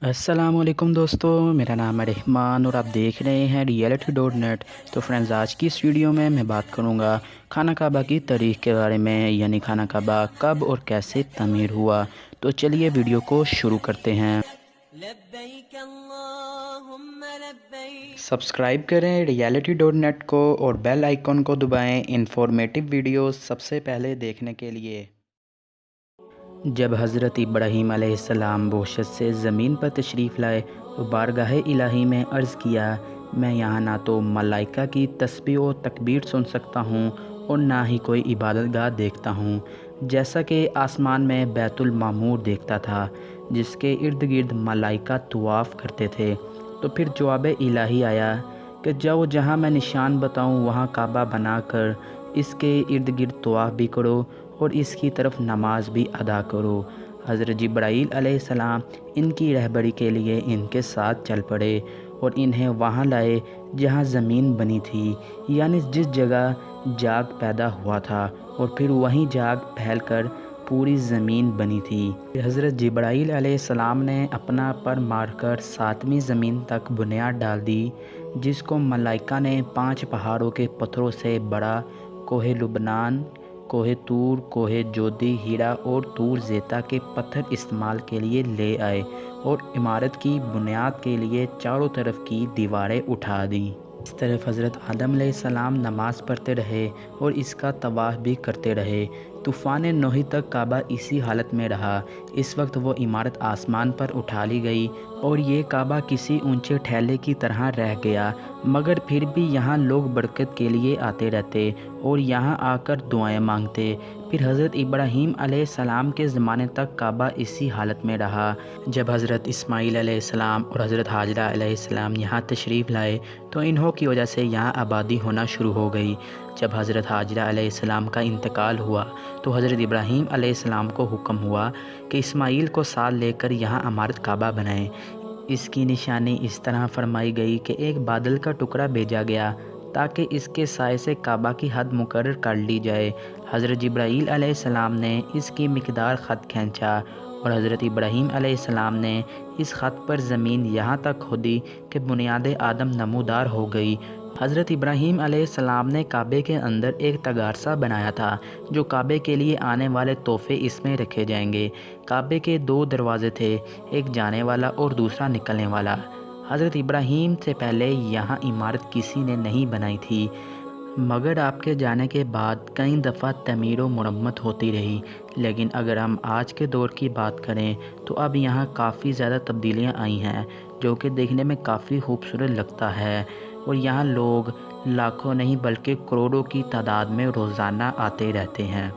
السلام علیکم دوستو، میرا نام ہے رحمان اور آپ دیکھ رہے ہیں reality.net۔ تو فرینڈز، آج کی اس ویڈیو میں بات کروں گا خانہ کعبہ کی تاریخ کے بارے میں، یعنی خانہ کعبہ کب اور کیسے تعمیر ہوا۔ تو چلیے ویڈیو کو شروع کرتے ہیں۔ سبسکرائب کریں reality.net کو اور بیل آئیکن کو دبائیں انفارمیٹیو ویڈیوز سب سے پہلے دیکھنے کے لیے۔ جب حضرت ابراہیم علیہ السلام بوشت سے زمین پر تشریف لائے تو بارگاہ الہی میں عرض کیا، میں یہاں نہ تو ملائکہ کی تسبیح و تکبیر سن سکتا ہوں اور نہ ہی کوئی عبادت گاہ دیکھتا ہوں، جیسا کہ آسمان میں بیت المعمور دیکھتا تھا جس کے ارد گرد ملائکہ طواف کرتے تھے۔ تو پھر جواب الہی آیا کہ جاؤ، جہاں میں نشان بتاؤں وہاں کعبہ بنا کر اس کے ارد گرد طواف بھی کرو اور اس کی طرف نماز بھی ادا کرو۔ حضرت جبرائیل علیہ السلام ان کی رہبری کے لیے ان کے ساتھ چل پڑے اور انہیں وہاں لائے جہاں زمین بنی تھی، یعنی جس جگہ جاگ پیدا ہوا تھا، اور پھر وہیں جاگ پھیل کر پوری زمین بنی تھی۔ حضرت جبرائیل علیہ السلام نے اپنا پر مار کر 7ویں زمین تک بنیاد ڈال دی، جس کو ملائکہ نے 5 پہاڑوں کے پتھروں سے بڑا کوہ لبنان، کوہ طور، کوہ جودی، ہیرا اور طور زیتہ کے پتھر استعمال کے لیے لے آئے اور عمارت کی بنیاد کے لیے چاروں طرف کی دیواریں اٹھا دیں۔ اس طرف حضرت آدم علیہ السلام نماز پڑھتے رہے اور اس کا طواف بھی کرتے رہے۔ طوفان نوح تک کعبہ اسی حالت میں رہا۔ اس وقت وہ عمارت آسمان پر اٹھا لی گئی اور یہ کعبہ کسی اونچے ٹھیلے کی طرح رہ گیا، مگر پھر بھی یہاں لوگ برکت کے لیے آتے رہتے اور یہاں آ کر دعائیں مانگتے۔ پھر حضرت ابراہیم علیہ السلام کے زمانے تک کعبہ اسی حالت میں رہا۔ جب حضرت اسماعیل علیہ السلام اور حضرت حاجرہ علیہ السلام یہاں تشریف لائے تو انہوں کی وجہ سے یہاں آبادی ہونا شروع ہو گئی۔ جب حضرت حاجرہ علیہ السلام کا انتقال ہوا تو حضرت ابراہیم علیہ السلام کو حکم ہوا کہ اسماعیل کو ساتھ لے کر یہاں عمارت کعبہ بنائیں۔ اس کی نشانی اس طرح فرمائی گئی کہ ایک بادل کا ٹکڑا بھیجا گیا تاکہ اس کے سائے سے کعبہ کی حد مقرر کر لی جائے۔ حضرت جبرائیل علیہ السلام نے اس کی مقدار خط کھینچا اور حضرت ابراہیم علیہ السلام نے اس خط پر زمین یہاں تک کھودی کہ بنیاد آدم نمودار ہو گئی۔ حضرت ابراہیم علیہ السلام نے کعبے کے اندر ایک تغارسہ بنایا تھا جو کعبے کے لیے آنے والے تحفے اس میں رکھے جائیں گے۔ کعبے کے 2 دروازے تھے، ایک جانے والا اور دوسرا نکلنے والا۔ حضرت ابراہیم سے پہلے یہاں عمارت کسی نے نہیں بنائی تھی، مگر آپ کے جانے کے بعد کئی دفعہ تعمیر و مرمت ہوتی رہی۔ لیکن اگر ہم آج کے دور کی بات کریں تو اب یہاں کافی زیادہ تبدیلیاں آئی ہیں، جو کہ دیکھنے میں کافی خوبصورت لگتا ہے، اور یہاں لوگ لاکھوں نہیں بلکہ کروڑوں کی تعداد میں روزانہ آتے رہتے ہیں۔